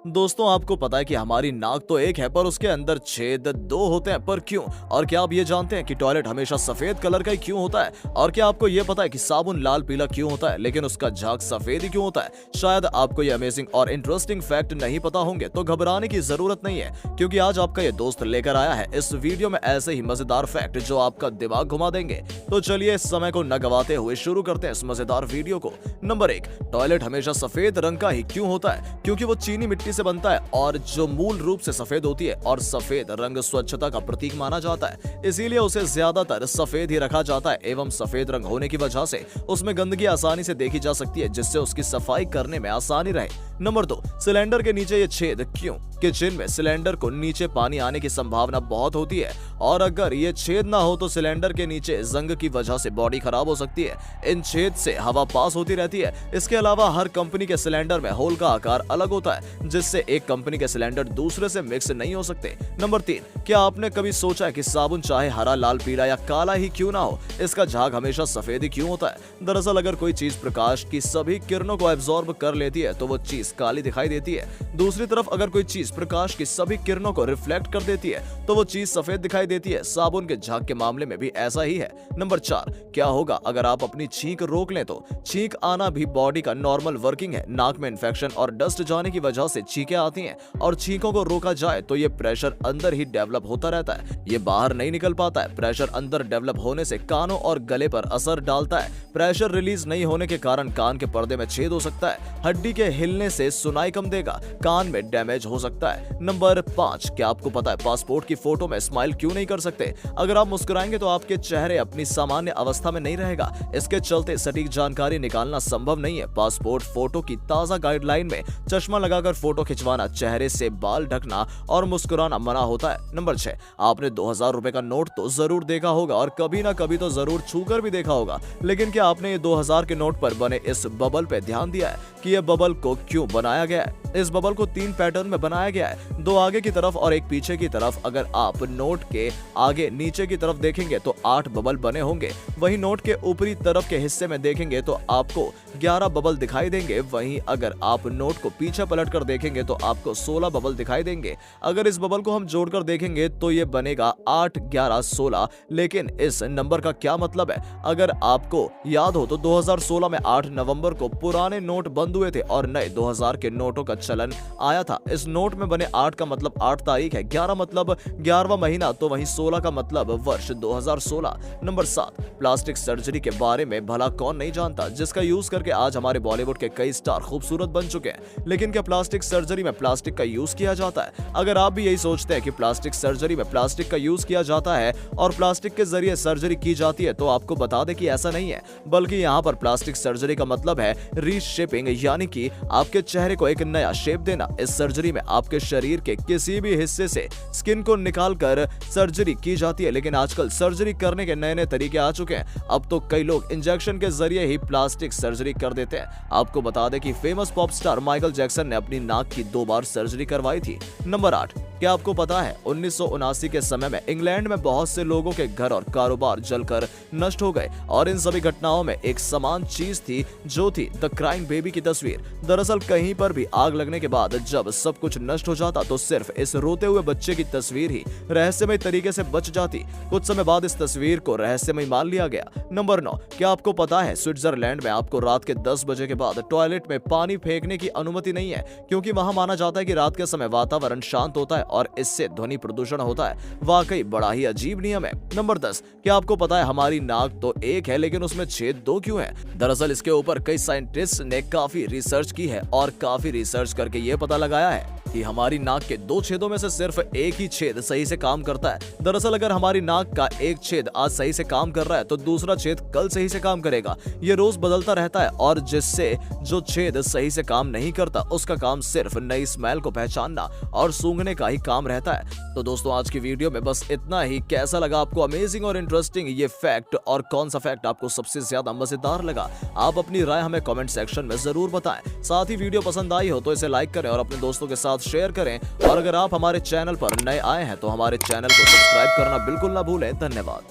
दोस्तों, आपको पता है कि हमारी नाक तो एक है पर उसके अंदर छेद दो होते हैं, पर क्यों? और क्या आप ये जानते हैं कि टॉयलेट हमेशा सफेद कलर का ही क्यों होता है? और क्या आपको ये पता है कि साबुन लाल पीला क्यों होता है लेकिन उसका झाग सफेद ही क्यों होता है? शायद आपको ये अमेजिंग और इंटरेस्टिंग फैक्ट नहीं पता होंगे, तो घबराने की जरूरत नहीं है, क्योंकि आज आपका ये दोस्त लेकर आया है इस वीडियो में ऐसे ही मजेदार फैक्ट जो आपका दिमाग घुमा देंगे। तो चलिए इस समय को न गवाते हुए शुरू करते हैं इस मजेदार वीडियो को। नंबर 1, टॉयलेट हमेशा सफेद रंग का ही क्यों होता है? क्योंकि वो चीनी मिट्टी से बनता है और जो मूल रूप से सफेद होती है, और सफेद रंग स्वच्छता का प्रतीक माना जाता है, इसीलिए उसे ज्यादातर सफेद ही रखा जाता है। एवं सफेद रंग होने की वजह से उसमें गंदगी आसानी से देखी जा सकती है, जिससे उसकी सफाई करने में आसानी रहे। नंबर 2, सिलेंडर के नीचे ये छेद क्यों? किचन में सिलेंडर को नीचे पानी आने की संभावना बहुत होती है, और अगर ये छेद ना हो तो सिलेंडर के नीचे जंग की वजह से बॉडी खराब हो सकती है। इन छेद से हवा पास होती रहती है। इसके अलावा हर कंपनी के सिलेंडर में होल का आकार अलग होता है, जिससे एक कंपनी के सिलेंडर दूसरे से मिक्स नहीं हो सकते। नंबर 3, क्या आपने कभी सोचा है कि साबुन चाहे हरा, लाल, पीला या काला ही क्यों ना हो, इसका झाग हमेशा सफेद ही क्यों होता है? दरअसल अगर कोई चीज प्रकाश की सभी किरणों को एब्जॉर्ब कर लेती है तो वो चीज काली दिखाई देती है। दूसरी तरफ अगर कोई चीज प्रकाश की सभी किरणों को रिफ्लेक्ट कर देती है तो वो चीज सफेद दिखाई देती है। साबुन के झाग के मामले में भी ऐसा ही है। नंबर 4, क्या होगा अगर आप अपनी छींक रोक लें तो? छींक आना भी बॉडी का नॉर्मल वर्किंग है। नाक में इन्फेक्शन और डस्ट जाने की वजह से छींकें आती हैं, और छींकों को रोका जाए तो ये प्रेशर अंदर ही डेवलप होता रहता है, ये बाहर नहीं निकल पाता है। प्रेशर अंदर डेवलप होने से कानों और गले पर असर डालता है। प्रेशर रिलीज नहीं होने के कारण कान के पर्दे में छेद हो सकता है। हड्डी के हिलने से सुनाई कम देगा, कान में डैमेज हो सकता है। नंबर 5, क्या आपको पता है पासपोर्ट की फोटो में स्माइल क्यों नहीं कर सकते? अगर आप मुस्कुराएंगे तो आपके चेहरे अपनी सामान्य अवस्था में नहीं रहेगा। इसके चलते सटीक जानकारी निकालना संभव नहीं है। पासपोर्ट फोटो की ताजा गाइडलाइन में चश्मा लगाकर फोटो खिंचवाना, चेहरे से बाल ढकना और मुस्कुराना मना होता है। नंबर 6, आपने 2000 रुपए का नोट तो जरूर देखा होगा और कभी ना कभी तो जरूर छूकर भी देखा होगा, लेकिन क्या आपने ये 2000 के नोट पर बने इस बबल पे ध्यान दिया है कि यह बबल को क्यों बनाया गया है? इस बबल को 3 पैटर्न में बनाया गया है, 2 आगे की तरफ और एक पीछे की तरफ। अगर आप नोट के आगे नीचे की तरफ देखेंगे तो 8 बबल बने होंगे। वहीं नोट के ऊपरी तरफ के हिस्से में देखेंगे तो आपको 11 बबल दिखाई देंगे। वहीं अगर आप नोट को पीछे पलट कर देखेंगे तो आपको 16 बबल दिखाई देंगे। अगर इस बबल को हम जोड़कर देखेंगे तो ये बनेगा 8, 11, 16। लेकिन इस नंबर का क्या मतलब है? अगर आपको याद हो तो 2016 में 8 नवंबर को पुराने नोट बंद हुए थे और नए 2000 के नोटों का चलन आया था। इस नोट में बने 8 का मतलब 8 तारीख है, 11 मतलब 11वां महीना, तो वहीं 16 का मतलब वर्ष 2016। नंबर 7, प्लास्टिक सर्जरी के बारे में भला कौन नहीं जानता, जिसका यूज करके आज हमारे बॉलीवुड के कई स्टार खूबसूरत बन चुके हैं। लेकिन क्या प्लास्टिक सर्जरी में प्लास्टिक का यूज किया जाता है? अगर आप भी यही सोचते हैं कि प्लास्टिक सर्जरी में प्लास्टिक का यूज किया जाता है और प्लास्टिक के जरिए सर्जरी की जाती है, तो आपको बता दें कि ऐसा नहीं है, बल्कि यहाँ पर प्लास्टिक सर्जरी का मतलब है रीशेपिंग, यानी कि आपके चेहरे को एक नया शेप देना। इस सर्जरी में आपके शरीर के किसी भी हिस्से से स्किन को निकालकर सर्जरी की जाती है। लेकिन आजकल सर्जरी करने के नए नए तरीके आ चुके हैं। अब तो कई लोग इंजेक्शन के जरिए ही प्लास्टिक सर्जरी कर देते हैं। आपको बता दें कि famous pop star Michael Jackson ने अपनी नाक की 2 बार सर्जरी करवाई थी। नंबर 8, क्या आपको पता है 1979 के समय में इंग्लैंड में बहुत से लोगों के घर और कारोबार जलकर नष्ट हो गए, और इन सभी घटनाओं में एक समान चीज थी, जो थी द क्राइंग बेबी की तस्वीर। दरअसल कहीं पर भी आग लगने के बाद जब सब कुछ नष्ट हो जाता तो सिर्फ इस रोते हुए बच्चे की तस्वीर ही रहस्यमय तरीके से बच जाती। कुछ समय बाद इस तस्वीर को रहस्यमय मान लिया गया। नंबर 9, क्या आपको पता है स्विट्जरलैंड में आपको रात के 10 बजे के बाद टॉयलेट में पानी फेंकने की अनुमति नहीं है, क्योंकि वहां माना जाता है कि रात के समय वातावरण शांत होता है और इससे ध्वनि प्रदूषण होता है। वाकई बड़ा ही अजीब नियम है। नंबर 10, क्या आपको पता है हमारी नाक तो एक है लेकिन उसमें छेद 2 क्यों है? दरअसल इसके ऊपर कई साइंटिस्ट ने काफी रिसर्च की है और काफी रिसर्च करके ये पता लगाया है कि हमारी नाक के 2 छेदों में से सिर्फ एक ही छेद सही से काम करता है। दरअसल अगर हमारी नाक का एक छेद आज सही से काम कर रहा है तो दूसरा छेद कल सही से काम करेगा। ये रोज बदलता रहता है, और जिससे जो छेद सही से काम नहीं करता उसका काम सिर्फ नई स्मेल को पहचानना और सूंघने का ही काम रहता है। तो दोस्तों आज की वीडियो में बस इतना ही। कैसा लगा आपको अमेजिंग और इंटरेस्टिंग ये फैक्ट, और कौन सा फैक्ट आपको सबसे ज्यादा मजेदार लगा? आप अपनी राय हमें कमेंट सेक्शन में जरूर बताएं। साथ ही वीडियो पसंद आई हो तो इसे लाइक करें और अपने दोस्तों के साथ शेयर करें, और अगर आप हमारे चैनल पर नए आए हैं तो हमारे चैनल को सब्सक्राइब करना बिल्कुल ना भूलें। धन्यवाद।